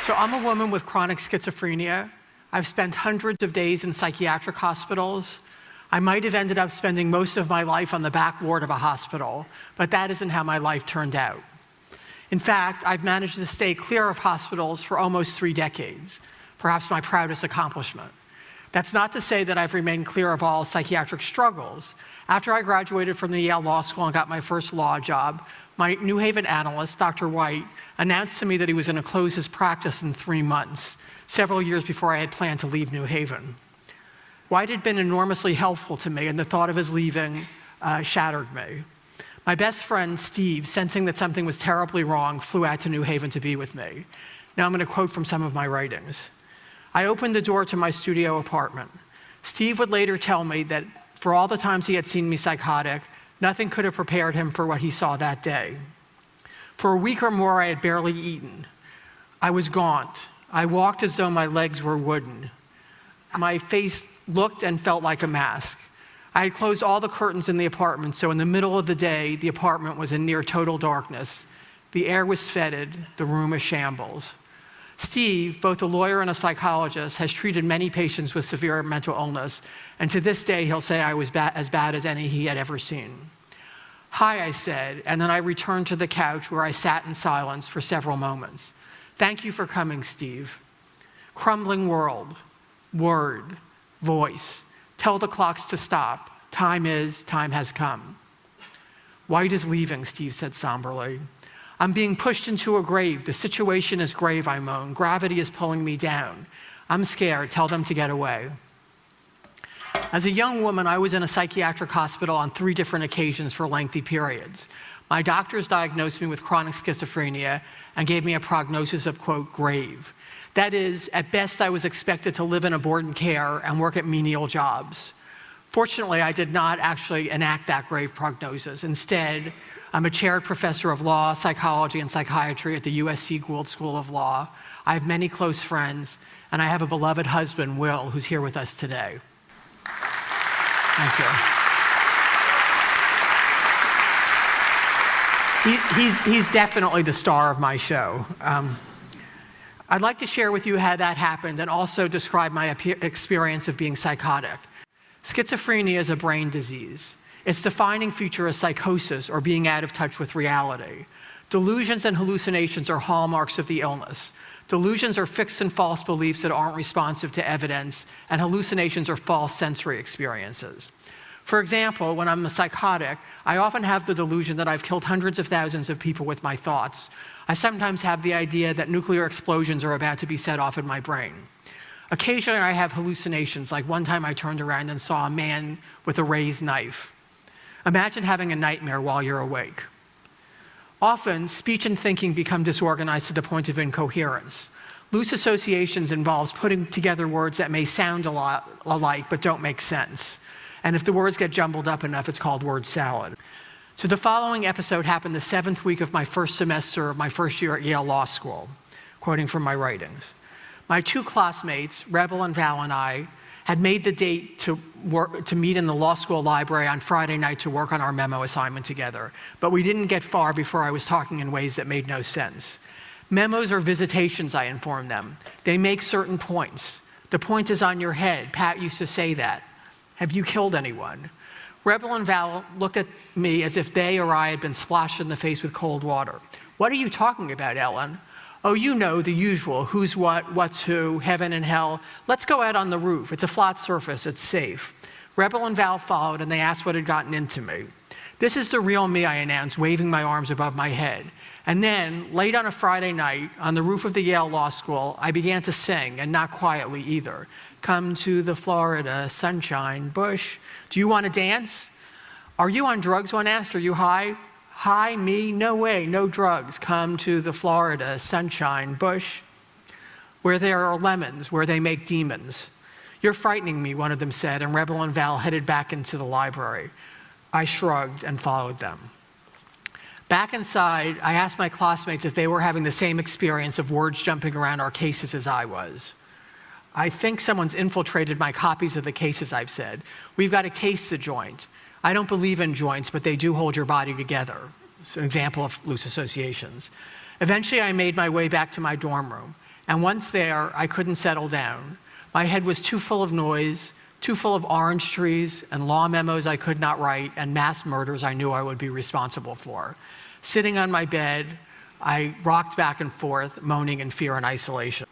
So I'm a woman with chronic schizophrenia. I've spent hundreds of days in psychiatric hospitals. I might have ended up spending most of my life on the back ward of a hospital, but that isn't how my life turned out. In fact, I've managed to stay clear of hospitals for almost 3 decades, perhaps my proudest accomplishment. That's not to say that I've remained clear of all psychiatric struggles. After I graduated from the Yale Law School and got my first law job, my New Haven analyst, Dr. White, announced to me that he was going to close his practice in 3 months, several years before I had planned to leave New Haven. White had been enormously helpful to me, and the thought of his leaving shattered me. My best friend, Steve, sensing that something was terribly wrong, flew out to New Haven to be with me. Now I'm going to quote from some of my writings. I opened the door to my studio apartment. Steve would later tell me that for all the times he had seen me psychotic, nothing could have prepared him for what he saw that day. For a week or more, I had barely eaten. I was gaunt. I walked as though my legs were wooden. My face looked and felt like a mask. I had closed all the curtains in the apartment, so in the middle of the day, the apartment was in near total darkness. The air was fetid, the room a shambles. Steve, both a lawyer and a psychologist, has treated many patients with severe mental illness, and to this day, he'll say I was as bad as any he had ever seen. Hi, I said, and then I returned to the couch where I sat in silence for several moments. Thank you for coming, Steve. Crumbling world, word, voice. Tell the clocks to stop. Time has come. White is leaving, Steve said somberly. I'm being pushed into a grave. The situation is grave, I moan. Gravity is pulling me down. I'm scared. Tell them to get away. As a young woman, I was in a psychiatric hospital on 3 different occasions for lengthy periods. My doctors diagnosed me with chronic schizophrenia and gave me a prognosis of, quote, grave. That is, at best, I was expected to live in a board and care and work at menial jobs. Fortunately, I did not actually enact that grave prognosis. Instead, I'm a chaired professor of law, psychology, and psychiatry at the USC Gould School of Law. I have many close friends, and I have a beloved husband, Will, who's here with us today. Thank you. He's definitely the star of my show. I'd like to share with you how that happened and also describe my experience of being psychotic. Schizophrenia is a brain disease. Its defining feature is psychosis, or being out of touch with reality. Delusions and hallucinations are hallmarks of the illness. Delusions are fixed and false beliefs that aren't responsive to evidence, and hallucinations are false sensory experiences. For example, when I'm a psychotic, I often have the delusion that I've killed hundreds of thousands of people with my thoughts. I sometimes have the idea that nuclear explosions are about to be set off in my brain. Occasionally, I have hallucinations, like one time I turned around and saw a man with a raised knife. Imagine having a nightmare while you're awake. Often, speech and thinking become disorganized to the point of incoherence. Loose associations involves putting together words that may sound a lot alike but don't make sense. And if the words get jumbled up enough, it's called word salad. So the following episode happened the 7th week of my first semester of my first year at Yale Law School, quoting from my writings. My 2 classmates, Rebel and Val, and I had made the date to meet in the law school library on Friday night to work on our memo assignment together. But we didn't get far before I was talking in ways that made no sense. Memos are visitations, I informed them. They make certain points. The point is on your head. Pat used to say that. Have you killed anyone? Rebel and Val looked at me as if they or I had been splashed in the face with cold water. What are you talking about, Elyn? Oh, you know, the usual, who's what, what's who, heaven and hell. Let's go out on the roof. It's a flat surface, it's safe. Rebel and Val followed, and they asked what had gotten into me. This is the real me, I announced, waving my arms above my head. And then, late on a Friday night, on the roof of the Yale Law School, I began to sing, and not quietly either. Come to the Florida sunshine bush. Do you want to dance? Are you on drugs, one asked. Are you high? High, me? No way, no drugs. Come to the Florida sunshine bush, where there are lemons, where they make demons. You're frightening me, one of them said, and Rebel and Val headed back into the library. I shrugged and followed them. Back inside, I asked my classmates if they were having the same experience of words jumping around our cases as I was. I think someone's infiltrated my copies of the cases, I've said. We've got a case to joint. I don't believe in joints, but they do hold your body together. It's an example of loose associations. Eventually, I made my way back to my dorm room. And once there, I couldn't settle down. My head was too full of noise, too full of orange trees and law memos I could not write and mass murders I knew I would be responsible for. Sitting on my bed, I rocked back and forth, moaning in fear and isolation.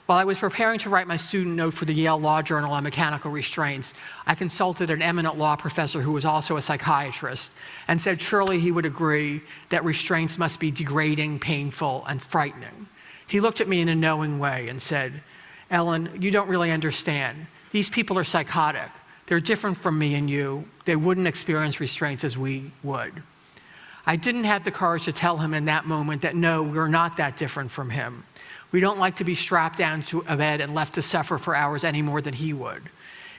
While I was preparing to write my student note for the Yale Law Journal on mechanical restraints, I consulted an eminent law professor who was also a psychiatrist and said surely he would agree that restraints must be degrading, painful, and frightening. He looked at me in a knowing way and said, "Elyn, you don't really understand. These people are psychotic. They're different from me and you. They wouldn't experience restraints as we would." I didn't have the courage to tell him in that moment that no, we're not that different from him. We don't like to be strapped down to a bed and left to suffer for hours any more than he would.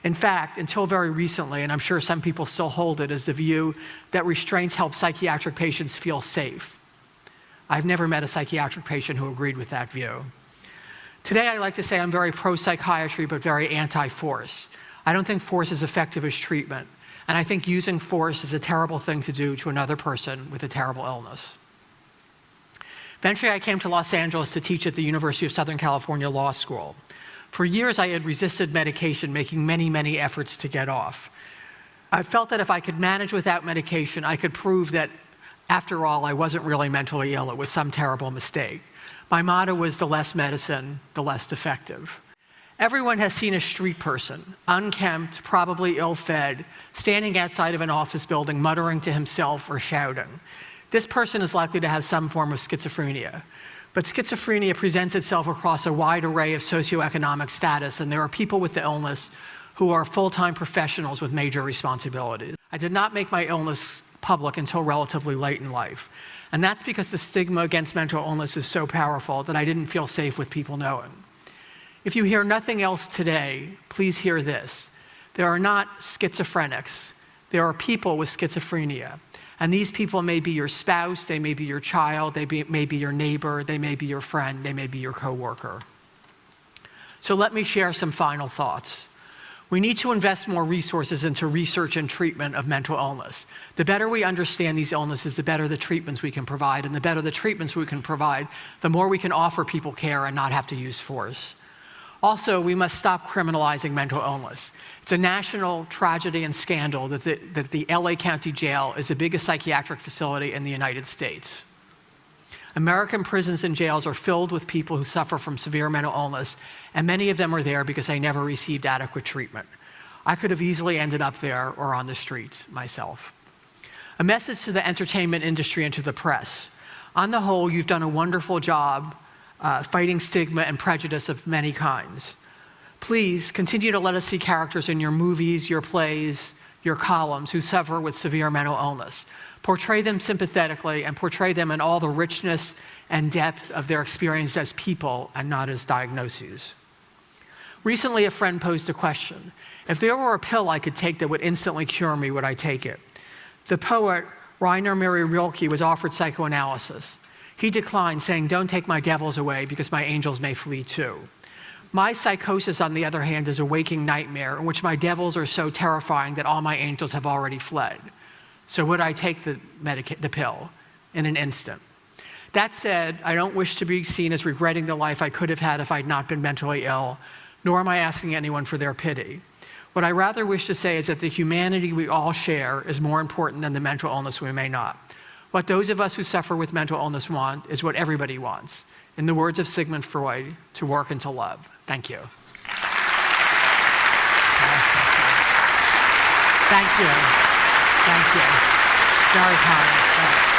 In fact, until very recently, and I'm sure some people still hold it, is the view that restraints help psychiatric patients feel safe. I've never met a psychiatric patient who agreed with that view. Today, I like to say I'm very pro-psychiatry, but very anti-force. I don't think force is effective as treatment, and I think using force is a terrible thing to do to another person with a terrible illness. Eventually, I came to Los Angeles to teach at the University of Southern California Law School. For years, I had resisted medication, making many, many efforts to get off. I felt that if I could manage without medication, I could prove that, after all, I wasn't really mentally ill. It was some terrible mistake. My motto was, the less medicine, the less effective. Everyone has seen a street person, unkempt, probably ill-fed, standing outside of an office building, muttering to himself or shouting. This person is likely to have some form of schizophrenia. But schizophrenia presents itself across a wide array of socioeconomic status, and there are people with the illness who are full-time professionals with major responsibilities. I did not make my illness public until relatively late in life. And that's because the stigma against mental illness is so powerful that I didn't feel safe with people knowing. If you hear nothing else today, please hear this. There are not schizophrenics. There are people with schizophrenia. And these people may be your spouse, they may be your child, may be your neighbor, they may be your friend, they may be your coworker. So let me share some final thoughts. We need to invest more resources into research and treatment of mental illness. The better we understand these illnesses, the better the treatments we can provide, and the better the treatments we can provide, the more we can offer people care and not have to use force. Also, we must stop criminalizing mental illness. It's a national tragedy and scandal that the LA County Jail is the biggest psychiatric facility in the United States. American prisons and jails are filled with people who suffer from severe mental illness, and many of them are there because they never received adequate treatment. I could have easily ended up there or on the streets myself. A message to the entertainment industry and to the press. On the whole, you've done a wonderful job fighting stigma and prejudice of many kinds. Please continue to let us see characters in your movies, your plays, your columns who suffer with severe mental illness. Portray them sympathetically and portray them in all the richness and depth of their experience as people and not as diagnoses. Recently, a friend posed a question. If there were a pill I could take that would instantly cure me, would I take it? The poet Rainer Maria Rilke was offered psychoanalysis. He declined, saying, "Don't take my devils away because my angels may flee too." My psychosis, on the other hand, is a waking nightmare in which my devils are so terrifying that all my angels have already fled. So would I take the pill in an instant? That said, I don't wish to be seen as regretting the life I could have had if I'd not been mentally ill, nor am I asking anyone for their pity. What I rather wish to say is that the humanity we all share is more important than the mental illness we may not. What those of us who suffer with mental illness want is what everybody wants. In the words of Sigmund Freud, to work and to love. Thank you. Thank you. Thank you. Very kind.